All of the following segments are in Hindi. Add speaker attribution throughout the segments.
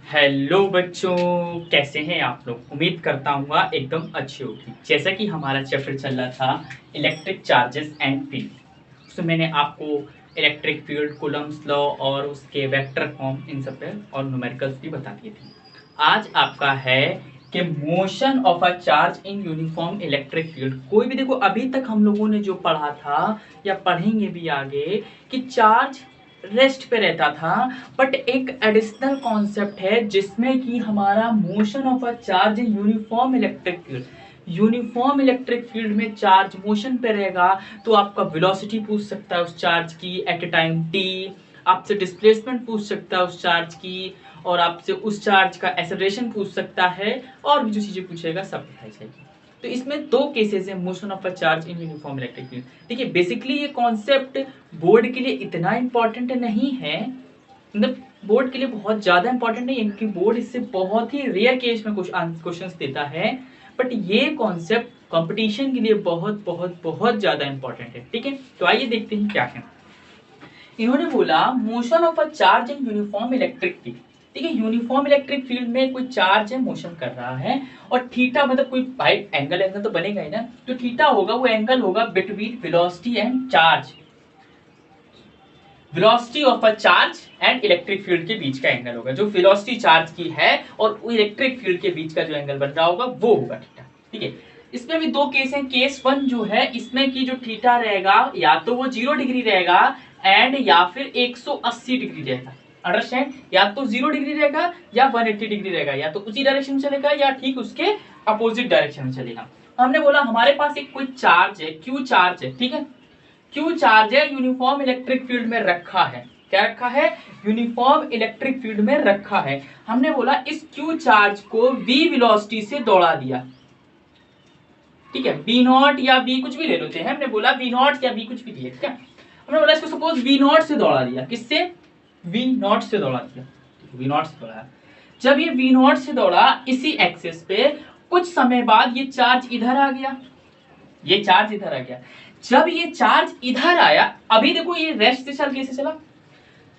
Speaker 1: हेलो बच्चों, कैसे हैं आप लोग। उम्मीद करता हूँ एकदम अच्छी होगी। जैसा कि हमारा चैप्टर चल रहा था इलेक्ट्रिक चार्जेस एंड फील्ड, उसमें मैंने आपको इलेक्ट्रिक फील्ड, कूलम्स लॉ और उसके वेक्टर फॉर्म इन सब पे और न्यूमेरिकल्स भी बता दिए थे। आज आपका है कि motion of a charge in uniform electric field. कोई भी देखो, अभी तक हम लोगों ने जो पढ़ा था या पढ़ेंगे भी आगे कि चार्ज रेस्ट पे रहता था, बट एक एडिशनल कॉन्सेप्ट है जिसमें कि हमारा motion of a charge in uniform electric field. Uniform electric field में चार्ज मोशन पे रहेगा तो आपका वेलोसिटी पूछ सकता है उस चार्ज की एट ए टाइम टी, आपसे डिस्प्लेसमेंट पूछ सकता है उस चार्ज की, और आपसे उस चार्ज का एक्सेलरेशन पूछ सकता है, और भी जो चीजें पूछेगा सब बताई जाएगी। तो इसमें दो केसेस है motion of a charge in uniform electric field. देखिए, बेसिकली ये कॉन्सेप्ट बोर्ड के लिए इतना इंपॉर्टेंट नहीं है, मतलब बोर्ड के लिए बहुत ज्यादा इंपॉर्टेंट नहीं है क्योंकि बोर्ड इससे बहुत ही रेयर केस में कुछ क्वेश्चंस देता है, बट ये कॉन्सेप्ट कंपटीशन के लिए बहुत बहुत बहुत ज्यादा इंपॉर्टेंट है। ठीक है, तो आइए देखते हैं क्या है। इन्होंने बोला motion of a charge in uniform electric field. ठीक है, यूनिफॉर्म इलेक्ट्रिक फील्ड में कोई चार्ज है, मोशन कर रहा है, और थीटा मतलब कोई भाई एंगल एंगल तो बनेगा ही ना, तो थीटा होगा वो एंगल होगा between velocity and charge, velocity of a charge and electric field के बीच का एंगल होगा, जो वेलोसिटी चार्ज की है और इलेक्ट्रिक फील्ड के बीच का जो एंगल बन रहा होगा वो होगा थीटा। ठीक है, इसमें भी दो केस हैं। केस वन जो है, इसमें की जो थीटा रहेगा या तो वो 0 डिग्री रहेगा एंड या फिर 180 डिग्री रहेगा। अंडरस्टैंड, या तो 0 डिग्री रहेगा या 180 डिग्री रहेगा, या तो उसी डायरेक्शन में चलेगा या ठीक उसके अपोजिट डायरेक्शन में चलेगा। हमने बोला हमारे पास एक कोई चार्ज है, क्यू चार्ज है। ठीक है, क्यू चार्ज है, यूनिफॉर्म इलेक्ट्रिक फील्ड में रखा है। क्या रखा है? यूनिफॉर्म इलेक्ट्रिक फील्ड में रखा है। हमने बोला इस क्यू चार्ज को v वेलोसिटी से दौड़ा दिया। ठीक है, v नॉट या v कुछ भी ले लेते हैं, हमने बोला v नॉट या v कुछ भी दिए। ठीक है, हमने बोला इसको सपोज v नॉट से दौड़ा दिया। किससे? v नॉट से दौड़ा दिया। v नॉट से दौड़ा, जब ये v नॉट से दौड़ा इसी एक्सिस पे, कुछ समय बाद ये चार्ज इधर आ गया, ये चार्ज इधर आ गया। जब ये चार्ज इधर आया, अभी देखो ये रेस्ट से चल कैसे चला,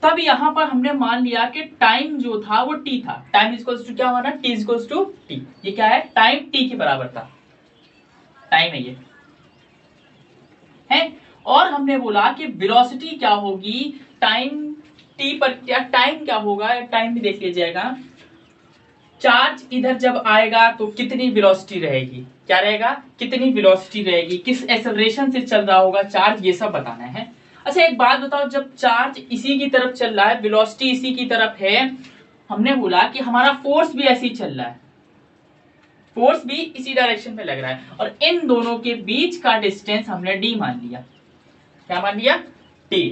Speaker 1: तब यहां पर हमने मान लिया कि टाइम जो था वो t था। टाइम इक्वल्स टू क्या माना? t equals to t। ये क्या है? टाइम t के बराबर था, टाइम है ये है। और हमने बोला कि वेलोसिटी क्या होगी टाइम t पर, क्या टाइम क्या होगा, टाइम भी देख लीजिएगा। चार्ज इधर जब आएगा तो कितनी वेलोसिटी रहेगी, क्या रहेगा, कितनी वेलोसिटी रहेगी, किस एक्सेलरेशन से चल रहा होगा चार्ज, ये सब बताना है। अच्छा एक बात बताओ, जब चार्ज इसी की तरफ चल रहा है, वेलोसिटी इसी की तरफ है, हमने बोला कि हमारा फोर्स भी ऐसे ही चल रहा है, फोर्स भी इसी डायरेक्शन में लग रहा है, और इन दोनों के बीच का डिस्टेंस हमने d मान लिया। क्या मान लिया? d।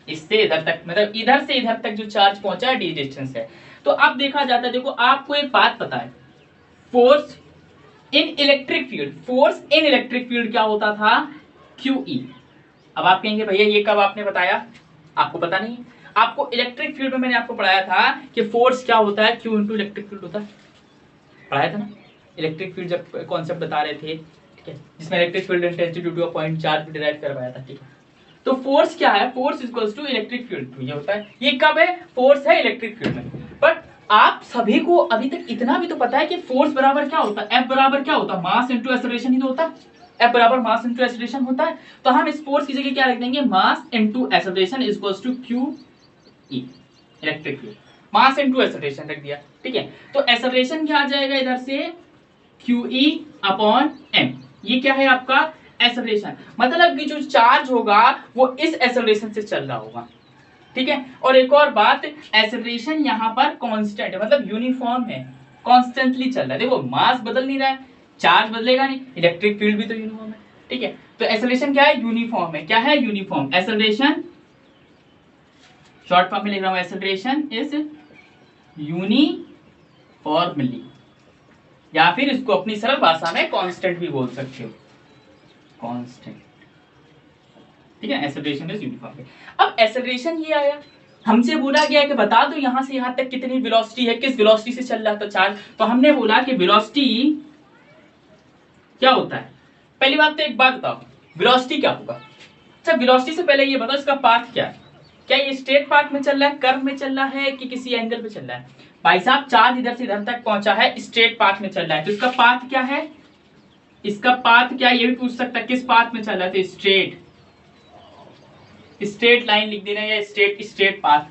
Speaker 1: इससे इधर तक, मतलब इधर से इधर तक जो चार्ज पहुंचा है d डिस्टेंस है। तो अब देखा जाता है, देखो आपको एक बात पता है, force in electric field, force in electric field क्या होता था? QE। अब आप कहेंगे भैया ये कब आपने बताया, आपको पता नहीं। आपको इलेक्ट्रिक फील्ड में मैंने आपको पढ़ाया था कि फोर्स क्या होता है, Q इंटू इलेक्ट्रिक फील्ड होता है, पढ़ाया था ना इलेक्ट्रिक फील्ड जब कॉन्सेप्ट बता रहे थे। ठीक है, जिसमें electric field intensity due to a point charge भी डिराइव करवाया था। ठीक है, तो फोर्स क्या है? Force equals to electric field, ये होता है। ये कब है? फोर्स है इलेक्ट्रिक फील्ड में। बट आप सभी को अभी तक इतना भी तो पता है कि फोर्स बराबर क्या होता है, F बराबर क्या होता है, मास इंटू एक्सेलरेशन ही तो होता है। F बराबर मास इंटू एक्सेलरेशन होता है, तो हम इस फोर्स की जगह क्या रख देंगे, mass into acceleration equals to QE, electric field, mass into acceleration रख दिया। ठीक है, तो एक्सेलरेशन क्या आ जाएगा इधर से, QE अपॉन m। ये क्या है आपका? एक्सेलरेशन, मतलब कि जो चार्ज होगा वो इस एक्सेलरेशन से चल रहा होगा। ठीक है, और एक और बात, एक्सेलरेशन यहाँ पर कांस्टेंट है, मतलब यूनिफॉर्म है, कॉन्स्टेंटली चल रहा है। देखो मास बदल नहीं रहा है, चार्ज बदलेगा नहीं, इलेक्ट्रिक फील्ड भी तो यूनिफॉर्म है। ठीक है, तो एक्सेलरेशन क्या है? यूनिफॉर्म है। क्या है? यूनिफॉर्म। एक्सेलरेशन शॉर्ट फॉर्म में लिख रहा हूं, एक्सेलरेशन इज यूनिफॉर्मली, या फिर इसको अपनी सरल भाषा में कांस्टेंट भी बोल सकते हो, कांस्टेंट। ठीक है, एक्सेलरेशन इज यूनिफॉर्म। अब एक्सेलरेशन ये आया, हमसे बोला गया कि बता दो यहां से यहां तक कितनी वेलोसिटी है, किस वेलोसिटी से चल रहा था चार्ज। तो हमने बोला कि वेलोसिटी क्या होता है। पहली बात तो एक बात बताओ, वेलोसिटी क्या होगा। अच्छा वेलोसिटी से पहले ये बताओ इसका पाथ क्या है, क्या ये स्ट्रेट पाथ में चल रहा है, कर्व में चल रहा है कि किसी एंगल पे चल रहा है? भाई साहब चार्ज इधर से इधर तक पहुंचा है, स्ट्रेट पाथ में चल रहा है, तो इसका पाथ क्या है, इसका पाथ क्या है ये भी पूछ सकता है, किस पाथ में चल रहा है? तो स्ट्रेट लाइन लिख देना या स्ट्रेट पाथ।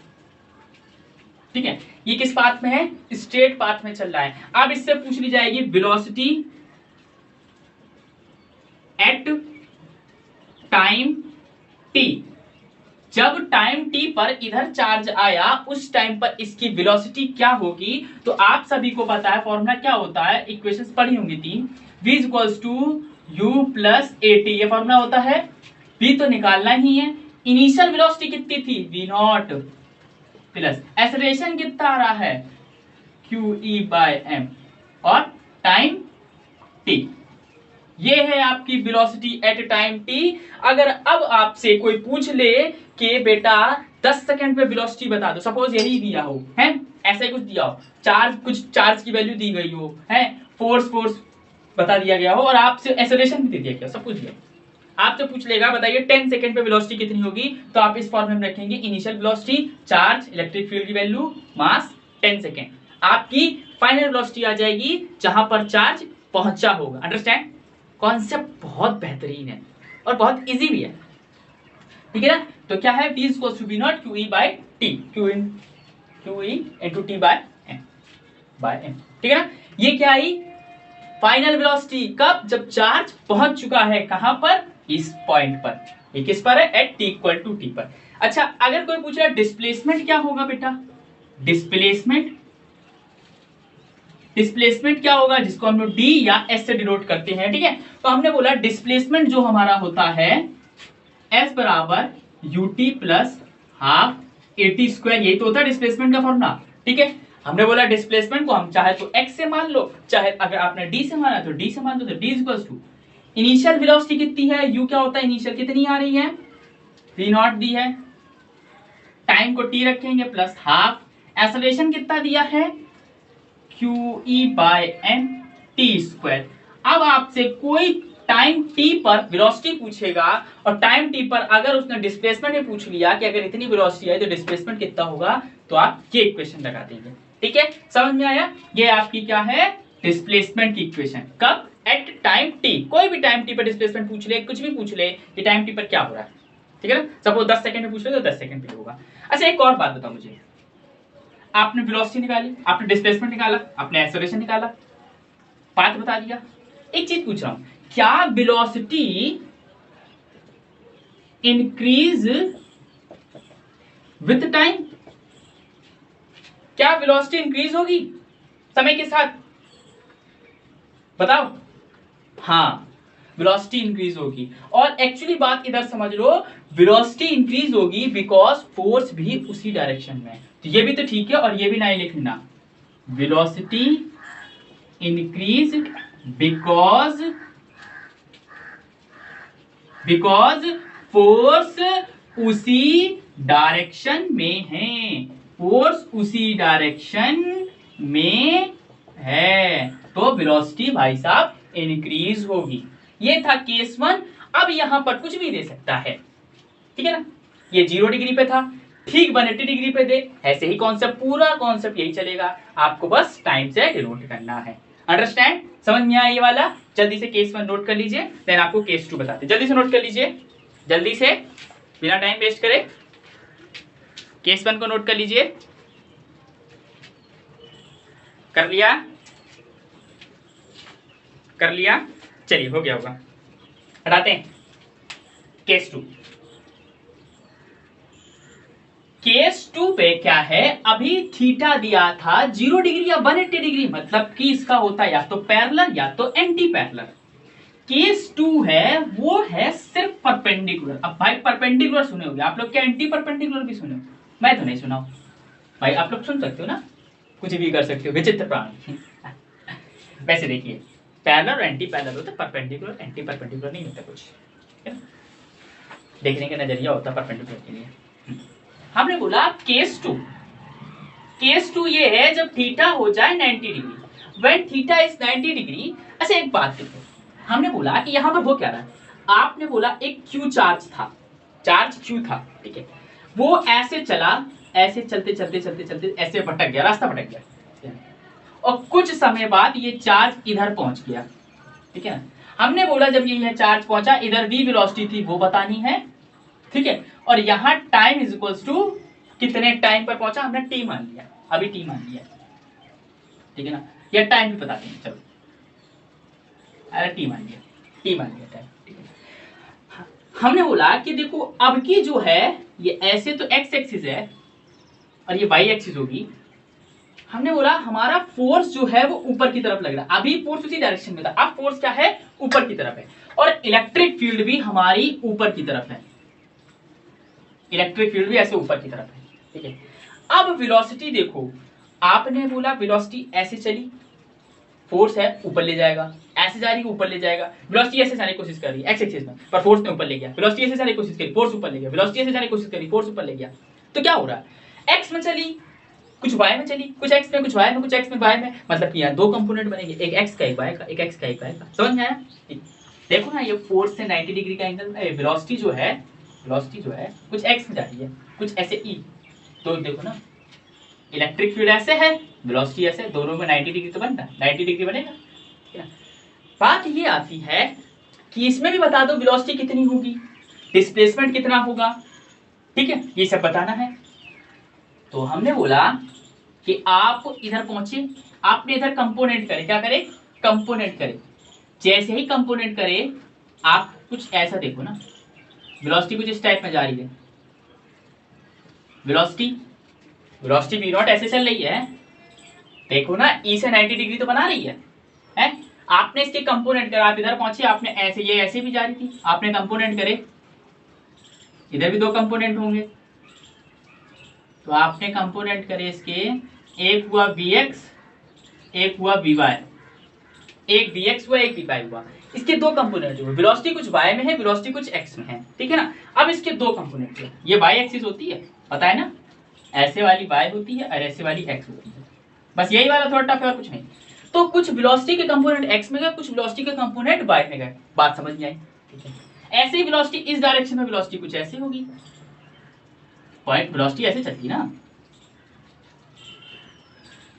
Speaker 1: ठीक है, ये किस पाथ में है? स्ट्रेट पाथ में चल रहा है। अब इससे पूछ ली जाएगी वेलोसिटी एट टाइम टी। जब टाइम टी पर इधर चार्ज आया उस टाइम पर इसकी वेलोसिटी क्या होगी? तो आप सभी को पता है फॉर्मूला क्या होता है, इक्वेशंस पढ़ी होंगी 3, v equals to u plus A T, ये फॉर्मूला होता है। v तो निकालना ही है। इनिशियल वेलोसिटी कितनी थी? v नॉट प्लस एक्सेलरेशन कितना आ रहा है? qe बाय m और टाइम t। ये है आपकी वेलोसिटी एट टाइम t। अगर अब आपसे कोई पूछ ले कि बेटा 10 सेकंड पे वेलोसिटी बता दो, सपोज यही दिया हो है, ऐसा ही कुछ दिया हो, कुछ चार्ज की वैल्यू दी गई हो है, फोर्स बता दिया गया हो और आपसे एक्सेलरेशन भी दे दिया गया, सब कुछ दिया, आपसे पूछ लेगा बताइए 10 सेकंड पे वेलोसिटी कितनी होगी, तो आप इस फॉर्मूले में रखेंगे initial velocity, charge, electric field की वैल्यू, मास, 10 सेकंड, आपकी फाइनल वेलोसिटी आ जाएगी जहां पर चार्ज पहुंचा होगा। अंडरस्टैंड? कॉन्सेप्ट बहुत बेहतरीन है और बहुत इजी भी है, ठीक है ना? तो क्या है, v equals to v not qe by t, qe into t by m, ठीक है ना? ये क्या आई? Final velocity. कब? जब चार्ज पहुंच चुका है कहां पर? इस पॉइंट पर। ये किस पर है? At t equal to t पर। अच्छा, अगर कोई पूछ रहा है डिस्प्लेसमेंट क्या होगा बेटा? डिस्प्लेसमेंट क्या होगा, जिसको हम लोग d या s से डिनोट करते हैं, ठीक है? तो हमने बोला डिस्प्लेसमेंट जो हमारा होता है s बराबर ut plus half at square, यही तो होता है डिस्प्लेसमेंट का फॉर्मूला, ठीक है? हमने बोला डिस्प्लेसमेंट को हम चाहे तो x से मान लो, चाहे अगर आपने d से माना तो d से मान लो, तो d equals to initial velocity कितनी है, u क्या होता है इनिशियल, कितनी आ रही है, v नॉट दी है, टाइम को t रखेंगे प्लस हाफ, एक्सेलरेशन कितना दिया है, qe by m t square. अब आपसे कोई टाइम t पर वेलोसिटी पूछेगा और टाइम t पर अगर उसने डिस्प्लेसमेंट में पूछ लिया कि अगर इतनी वेलोसिटी है तो डिस्प्लेसमेंट कितना होगा, तो आप ये इक्वेशन लगा देंगे, ठीक है? समझ में आया? ये आपकी क्या है, डिस्प्लेसमेंट की इक्वेशन। कब? At time t। कोई भी टाइम t पर डिस्प्लेसमेंट पूछ ले, कुछ भी पूछ ले कि टाइम t पर क्या हो रहा है, ठीक है ना? सपोज 10 सेकंड में पूछ ले तो 10 सेकंड पे होगा। अच्छा, एक और बात बताओ मुझे, आपने वेलोसिटी निकाली, आपने डिस्प्लेसमेंट निकाला, आपने एक्सेलरेशन निकाला, पाथ बता दिया, एक चीज पूछ रहा हूं, क्या वेलोसिटी इंक्रीज विथ टाइम? क्या वेलोसिटी इंक्रीज होगी समय के साथ? बताओ। हाँ, वेलोसिटी इंक्रीज होगी। और एक्चुअली बात इधर समझ लो, वेलोसिटी इंक्रीज होगी बिकॉज फोर्स भी उसी डायरेक्शन में है, तो ये भी तो ठीक है और ये भी नहीं लिखना, वेलोसिटी इंक्रीज बिकॉज फोर्स उसी डायरेक्शन में है, फोर्स उसी डायरेक्शन में है, तो वेलोसिटी भाई साहब इंक्रीज होगी। ये था केस 1। अब यहां पर कुछ भी दे सकता है, ठीक है ना? ये 0 डिग्री पे था, ठीक 180 डिग्री पे दे, ऐसे ही कॉन्सेप्ट, पूरा कॉन्सेप्ट यही चलेगा, आपको बस टाइम से डिनोट करना है। अंडरस्टैंड? समझ में आया ये वाला? जल्दी से केस 1 नोट कर लीजिए, देन आपको केस 2 बताते हैं। जल्दी से नोट कर लीजिए, जल्दी से, बिना टाइम वेस्ट करे केस 1 को नोट कर लीजिए। कर लिया? कर लिया? चलिए, हो गया होगा, हटाते हैं। केस 2। केस 2 पे क्या है, अभी थीटा दिया था 0 डिग्री या 180 डिग्री, मतलब कि इसका होता है या तो पैरेलल या तो एंटी पैरेलल। केस 2 है वो है सिर्फ परपेंडिकुलर। अब भाई परपेंडिकुलर सुने होंगे आप लोग, क्या एंटी परपेंडिकुलर भी सुने हो? मैं तो नहीं सुना हूं भाई, आप लोग सुन सकते हो ना, कुछ भी कर सकते हो, विचित्र प्राणी। वैसे देखिए, पैरेलल और एंटी पैरेलल होता है, परपेंडिकुलर एंटी परपेंडिकुलर नहीं होता कुछ, देखने का नजरिया होता है परपेंडिकुलर के लिए। हमने बोला केस 2 ये है जब थीटा हो जाए 90 degree, when theta is 90 degree. अच्छा, एक बात देखो, हमने बोला कि यहां पर हो क्या रहा है, आपने बोला एक क्यू चार्ज था, चार्ज क्यू था, ठीक है? वो ऐसे चला, ऐसे चलते चलते चलते चलते ऐसे भटक गया, रास्ता भटक गया, और कुछ समय बाद ये चार्ज इधर पहुंच गया, ठीक है ना। हमने बोला जब ये चार्ज पहुंचा, इधर v वेलोसिटी थी वो बतानी है, ठीक है, और यहाँ टाइम इज इक्वल्स टू कितने टाइम पर पहुंचा, हमने t मान लिया, अभी t मान लिया, ठीक है ना, या टाइम भी बताते हैं, चलो अरे t मान लिया टाइम, ठीक है। हमने बोला कि देखो अब की जो है ये ऐसे तो x एक्सिस है और ये y एक्सिस होगी, हमने बोला हमारा फोर्स जो है वो ऊपर की तरफ लग रहा है, अभी फोर्स उसी डायरेक्शन में था, अब फोर्स क्या है, ऊपर की तरफ है, और इलेक्ट्रिक फील्ड भी हमारी ऊपर की तरफ है, इलेक्ट्रिक फील्ड भी ऐसे ऊपर की तरफ है, ठीक है। अब वेलोसिटी देखो, आपने बोला वेलोसिटी ऐसे चली, फोर्स है ऊपर ले जाएगा, ऐसे जा रही है ऊपर ले जाएगा, वेलोसिटी ऐसे जाने की कोशिश कर रही है एक्स एक्सिस में, पर फोर्स ने ऊपर ले गया, वेलोसिटी ऐसे जाने की कोशिश करी, फोर्स ऊपर ले गया, वेलोसिटी ऐसे जाने की कोशिश करी, फोर्स ऊपर ले गया, तो क्या हो रहा है, एक्स में चली, कुछ y में चली, कुछ x में, कुछ y में, कुछ x में y में, मतलब कि यहाँ दो कंपोनेंट बनेंगे, एक x का एक y का, एक x का एक y का, समझ में आया। देखो ना ये फोर्स से 90 डिग्री का एंगल, वेलोसिटी जो है कुछ x में जा रही है, कुछ ऐसे e, तो देखो ना इलेक्ट्रिक फील्ड ऐसे है, वेलोसिटी ऐसे, दोनों में 90 डिग्री तो बनता है, 90 डिग्री बनेगा, ठीक है। बात ये आती है कि इसमें भी बता दो वेलोसिटी कितनी होगी, डिस्प्लेसमेंट कितना होगा, ठीक है, ये सब बताना है। तो हमने बोला कि आप इधर पहुंचे, आपने इधर कंपोनेंट करे, क्या करे, कंपोनेंट करे, जैसे ही कंपोनेंट करे आप कुछ ऐसा देखो ना, वेलोसिटी कुछ इस टाइप में जा रही है, वेलोसिटी v नॉट ऐसे चल रही है, देखो ना e से 90 डिग्री तो बना रही है, आपने इसके कंपोनेंट करे, आप इधर पहुंचे, आपने ऐसे, ये ऐसे भी जा रही थी, आपने कंपोनेंट करे, इधर भी दो कंपोनेंट होंगे, तो आपने कंपोनेंट करे इसके, एक हुआ vx, एक हुआ vy, एक vx हुआ, एक vy हुआ, इसके दो कंपोनेंट हुए, वेलोसिटी कुछ y में है, वेलोसिटी कुछ x में है, ठीक है ना। अब इसके दो कंपोनेंट हुए, ये y एक्सिस होती है, पता है ना, ऐसे वाली y होती है और ऐसे वाली x होती है, बस यही वाला थोड़ा टफ है और कुछ नहीं। तो कुछ वेलोसिटी के कंपोनेंट x में गए, कुछ वेलोसिटी के कंपोनेंट y में गए, बात समझ में आई, ठीक है। ऐसे ही वेलोसिटी इस डायरेक्शन में वेलोसिटी कुछ ऐसे होगी, पॉइंट वेलोसिटी ऐसे चलती ना,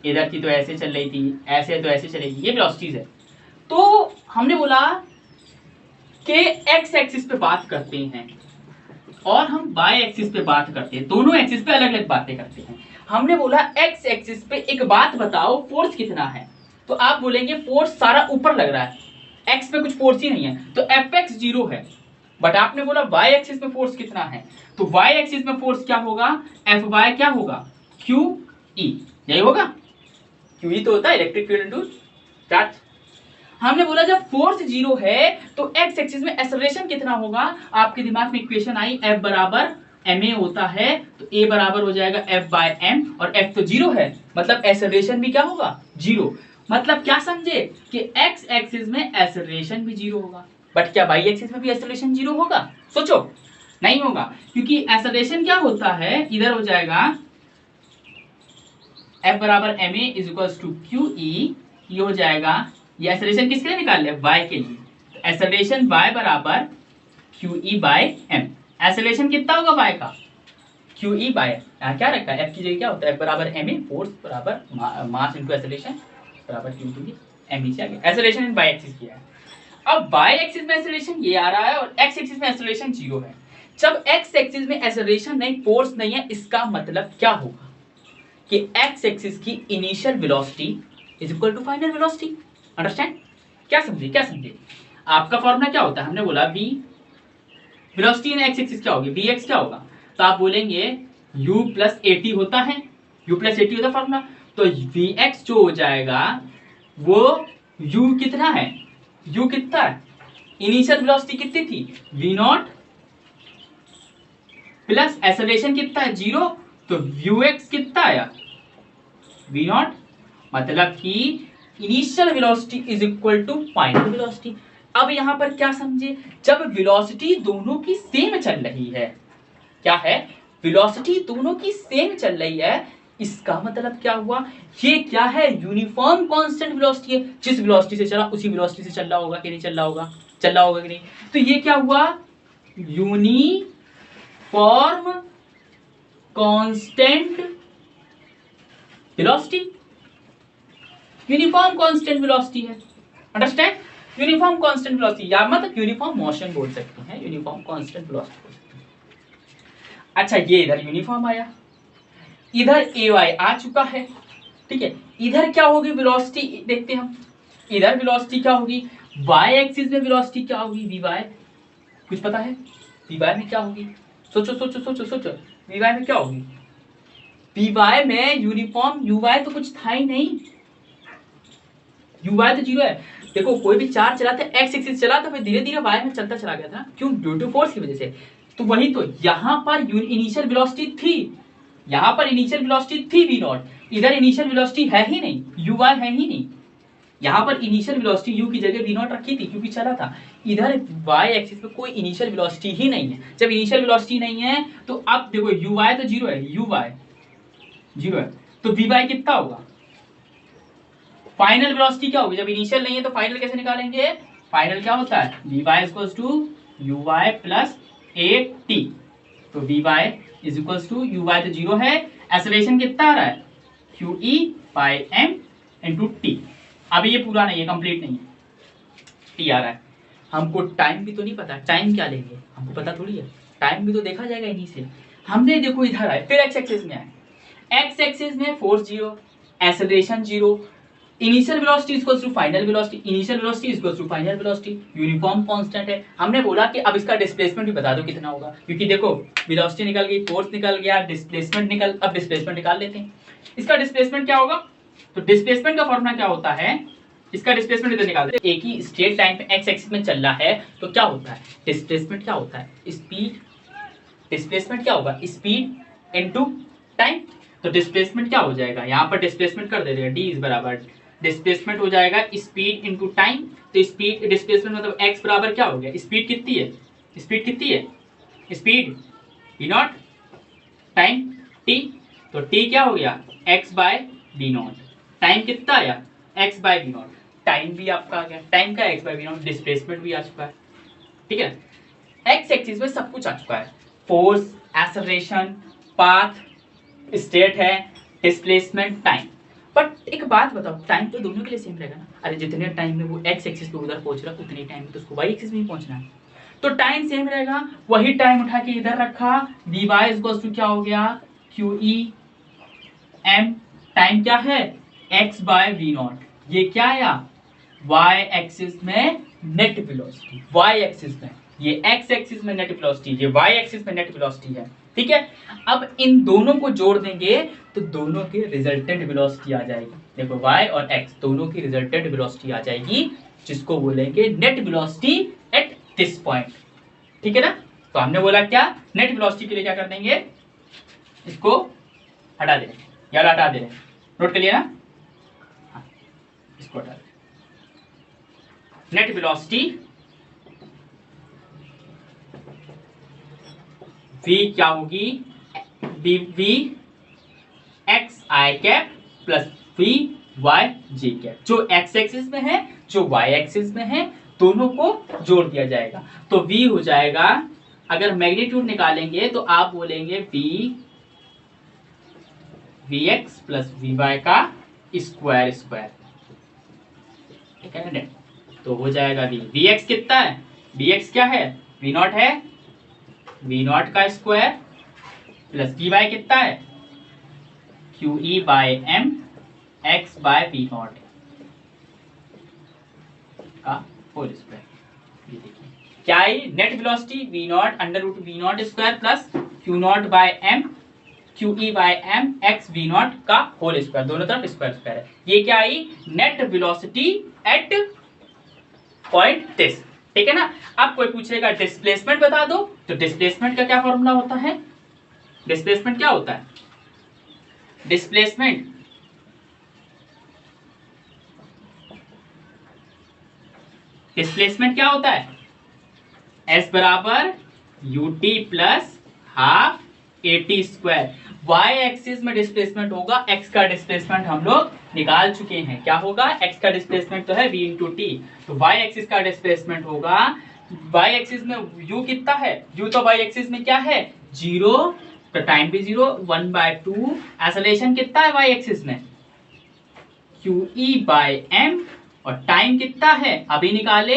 Speaker 1: इधर थी तो ऐसे चल रही थी, ऐसे तो ऐसे चलेगी, ये वेलोसिटीज है। तो हमने बोला कि एक्स एक्सिस पे बात करते हैं और हम वाई एक्सिस पे बात करते हैं, दोनों एक्सिस पे अलग अलग बातें करते हैं। हमने बोला एक्स एक्सिस पे एक बात बताओ, फोर्स कितना है, तो आप बोलेंगे फोर्स सारा ऊपर लग रहा है, एक्स पे कुछ फोर्स ही नहीं है, तो एफ एक्स 0 है। बट आपने बोला वाई एक्सिस में फोर्स कितना है, तो वाई एक्सिस में फोर्स क्या होगा, एफ वाई क्या होगा, क्यू ई, यही होगा, क्यू ई तो होता है इलेक्ट्रिक फील्ड इनटू चार्ज। हमने बोला जब फोर्स 0 है तो एक्स एक्सिस में एक्सेलरेशन कितना होगा, आपके दिमाग में इक्वेशन आई F बराबर ma होता है, तो a बराबर हो जाएगा F बाय m, और F तो 0 है, मतलब एक्सेलरेशन भी क्या होगा, 0। मतलब क्या समझे कि एक्स एक्सिस में एक्सेलरेशन भी 0 होगा, बट क्या वाई एक्सिस में भी एक्सेलरेशन 0 होगा, सोचो, नहीं होगा, क्योंकि एक्सेलरेशन क्या होता है, इधर हो जाएगा F बराबर ma is equals to Q E, ये हो जाएगा, ये एक्सेलरेशन किसके लिए निकाल लिया, y के लिए, तो एक्सेलरेशन y बराबर Q E by M, acceleration कितना होगा y का, क्यू ई बाय एम, यहाँ क्या रखा है, f की जगह क्या होता है, f बराबर ma, फोर्स बराबर मास इनटू एक्सेलरेशन बराबर क्यू टू m, नीचे आ गया, एक्सेलरेशन इन y एक्सिस किया है। अब y एक्सिस में एक्सेलरेशन ये आ रहा है और x एक्सिस में एक्सेलरेशन 0 है। जब x एक्सिस में एक्सेलरेशन नहीं, फोर्स नहीं है, इसका मतलब क्या होगा कि x एक्सिस की initial velocity is equal to final velocity. Understand, क्या समझे, आपका फॉर्मूला क्या होता है, हमने बोला v वेलोसिटी इन x एक्सिस क्या होगी, vx क्या होगा, तो आप बोलेंगे u प्लस at होता है, u प्लस at होता है फॉर्मूला, तो vx जो हो जाएगा वो u कितना है, u कितना है, इनिशियल वेलोसिटी कितनी थी, v नॉट प्लस एक्सेलरेशन कितना है 0, तो vx कितना आया, v नॉट, मतलब कि initial velocity is equal to final velocity. अब यहां पर क्या समझे, जब वेलोसिटी दोनों की सेम चल रही है, क्या है, वेलोसिटी दोनों की सेम चल रही है, इसका मतलब क्या हुआ, ये क्या है, यूनिफॉर्म कांस्टेंट वेलोसिटी है, जिस वेलोसिटी से चला उसी वेलोसिटी से चल रहा होगा कि नहीं चल रहा होगा, चल रहा होगा कि नहीं, तो ये क्या हुआ, uniform constant velocity, uniform constant velocity है। अंडरस्टैंड? यूनिफॉर्म कांस्टेंट वेलोसिटी या मतलब यूनिफॉर्म मोशन बोल सकते हैं, यूनिफॉर्म कांस्टेंट वेलोसिटी बोल सकते हैं। अच्छा, ये इधर यूनिफॉर्म आया, इधर ए वाई आ चुका है, ठीक है। इधर क्या होगी वेलोसिटी, देखते हैं हम। इधर वेलोसिटी क्या होगी, वाई एक्सिस में वेलोसिटी क्या होगी, वी वाई। कुछ पता है वी वाई में क्या होगी? सोचो सोचो सोचो सोचो, वी वाई में क्या होगी? वी वाई में यूनिफॉर्म यू वाई तो कुछ था ही नहीं, यू वाई तो जीरो है। देखो कोई भी चार्ज चला था, एक्स एक्सिस चला था, फिर धीरे धीरे वाई में चलता चला गया था, क्यों? ड्यू टू फोर्स की वजह से। तो वही तो यहाँ पर इनिशियल वेलोसिटी थी, यहाँ पर इनिशियल वेलोसिटी थी वी नॉट, इधर इनिशियल वेलोसिटी है ही नहीं, यू वाई है ही नहीं। यहाँ पर इनिशियल वेलोसिटी यू की जगह वी नॉट रखी थी क्योंकि चला था। इधर वाई एक्सिस पे कोई इनिशियल वेलोसिटी ही नहीं है। जब इनिशियल वेलोसिटी नहीं है तो अब देखो यू वाई तो जीरो है, यू वाई जीरो है, तो वी वाई कितना होगा? फाइनल वेलोसिटी क्या होगी? जब इनिशियल नहीं है तो फाइनल कैसे निकालेंगे? फाइनल क्या होता है? V Y equals to U Y plus A T. तो V Y is equals to U Y तो जीरो है, एक्सेलरेशन कितना आ रहा है? Q E by M into T. अभी ये पूरा नहीं है, कंप्लीट नहीं है, टी आ रहा है। हमको टाइम भी तो नहीं पता, टाइम क्या लेंगे हमको पता थोड़ी है, टाइम भी तो देखा जाएगा इन्हीं से। हमने देखो इधर आए, फिर एक्स एक्सिस में आए, एक्स एक्सिस में force zero, acceleration zero, initial velocity equals to final velocity, initial velocity equals to final velocity, uniform constant है। हमने बोला कि अब इसका डिस्प्लेसमेंट भी बता दो कितना होगा, क्योंकि देखो वेलोसिटी निकल गई, फोर्स निकल गया, डिस्प्लेसमेंट निकल, अब डिस्प्लेसमेंट निकाल लेते हैं। इसका डिस्प्लेसमेंट क्या होगा? तो डिस्प्लेसमेंट का फॉर्मूला क्या होता है? इसका डिस्प्लेसमेंट इधर निकालते हैं। एक ही स्ट्रेट लाइन पे एक्स एक्सिस में चल रहा है तो क्या होता है? डिस्प्लेसमेंट क्या होता है? स्पीड। डिस्प्लेसमेंट क्या होगा? Speed into time. तो डिस्प्लेसमेंट क्या हो जाएगा? यहाँ पर डिस्प्लेसमेंट कर देगा, डी इज बराबर डिस्प्लेसमेंट हो जाएगा स्पीड इनटू टाइम। तो स्पीड डिस्प्लेसमेंट मतलब एक्स बराबर क्या हो गया? स्पीड कितनी है? स्पीड कितनी है? Speed V not, time T. तो टी क्या हो गया? X by V not. Time कितना आया? X by V not. Time भी आपका आ गया, टाइम का X by V not, displacement भी आ चुका है, ठीक है। एक्स एक्सिस में सब कुछ आ चुका है, फोर्स, एक्सेलरेशन, पाथ, स्टेट है, डिस्प्लेसमेंट, टाइम। बट एक बात बताओ, टाइम तो दोनों के लिए सेम रहेगा ना? अरे जितने टाइम में वो एक्स एक्सिस पे उधर पहुंच रहा है उतने टाइम में तो उसको वाई एक्सिस में ही पहुंचना है, तो टाइम सेम रहेगा। वही टाइम उठा के इधर रखा, वी वाई इक्वल्स टू क्या हो गया? Q E M. टाइम क्या है? X by V not. ये क्या आया? वाई एक्सिस में नेट वेलोसिटी, वाई एक्सिस में, ये एक्स एक्सिस में नेट वेलोसिटी, ये वाई एक्सिस में नेट वेलोसिटी है, ठीक है। अब इन दोनों को जोड़ देंगे तो दोनों की रिजल्टेंट वेलोसिटी आ जाएगी। देखो वाई और एक्स दोनों की रिजल्टेंट वेलोसिटी आ जाएगी, जिसको बोलेंगे net velocity at this point, ठीक है ना। तो हमने बोला क्या? नेट वेलोसिटी के लिए क्या कर देंगे? इसको हटा दें, या हटा दे, नोट कर लिया ना? हाँ, इसको हटा दें। नेट वेलोसिटी v क्या होगी? V X I cap plus V Y G cap. जो एक्स एक्सिस में है, जो वाई एक्सिस में है, दोनों को जोड़ दिया जाएगा तो v हो जाएगा, अगर मैग्नीट्यूड निकालेंगे तो आप बोलेंगे V X plus V Y का स्क्वायर स्क्वायर, ठीक है ना। तो हो जाएगा वी एक्स कितना है? वी एक्स क्या है? वी नॉट है, वी नॉट का स्क्वायर प्लस वी वाई कितना है? Q E by M X by V nought का होल स्क्वायर। ये देखिए क्या है? Net velocity V nought under root V nought square plus Q nought by M Q E by M X V nought का होल स्क्वायर, दोनों तरफ स्क्वायर स्क्वायर है। ये क्या आई? Net velocity at point this, ठीक है ना। अब कोई पूछेगा डिस्प्लेसमेंट बता दो, तो डिस्प्लेसमेंट का क्या फॉर्मूला होता है? डिस्प्लेसमेंट क्या होता है? डिस्प्लेसमेंट डिस्प्लेसमेंट क्या होता है? एस बराबर U T plus half A T square. Y axis में डिस्प्लेसमेंट होगा, एक्स का डिस्प्लेसमेंट हम लोग निकाल चुके हैं। क्या होगा? एक्स का डिस्प्लेसमेंट तो है v इंटू टी, तो वाई एक्सिस का डिस्प्लेसमेंट होगा, वाई एक्सिस में u कितना है? u तो वाई एक्सिस में क्या है? 0 तो टाइम भी 0, 1/2 एक्सेलरेशन कितना है वाई एक्सिस में QE/m और टाइम कितना है अभी निकाले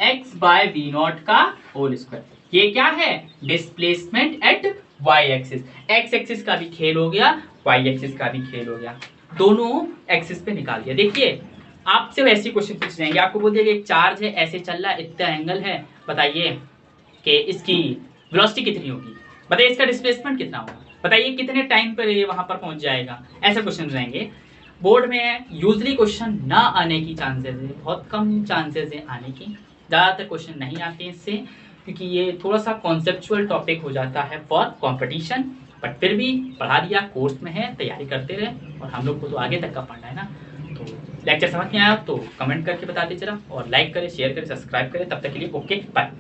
Speaker 1: x/v0 का होल स्क्वायर। ये क्या है displacement at Y axis. X axis का भी खेल हो गया, वाई एक्सिस का भी खेल हो गया, दोनों एक्सिस पे निकाल दिया। देखिए आपसे वैसे क्वेश्चन पूछ जाएंगे, आपको बोल दिया कि एक चार्ज है ऐसे चल रहा है, इतना एंगल है, बताइए कि इसकी वेलोसिटी कितनी होगी, बताइए इसका डिस्प्लेसमेंट कितना होगा, बताइए कितने टाइम पर ये वहां पर पहुंच जाएगा। ऐसे क्वेश्चन रहेंगे बोर्ड में। यूजली क्वेश्चन ना आने की चांसेस है, बहुत कम चांसेस है आने की, ज़्यादातर क्वेश्चन नहीं आते हैं इससे, क्योंकि ये थोड़ा सा कॉन्सेप्चुअल टॉपिक हो जाता है फॉर कंपटीशन। बट फिर भी पढ़ा दिया, कोर्स में है, तैयारी करते रहे, और हम लोग को तो आगे तक का पढ़ना है ना। तो लेक्चर समझ में आया तो कमेंट करके बताते चला, और लाइक करें, शेयर करें, सब्सक्राइब करें। तब तक के लिए ओके बाय।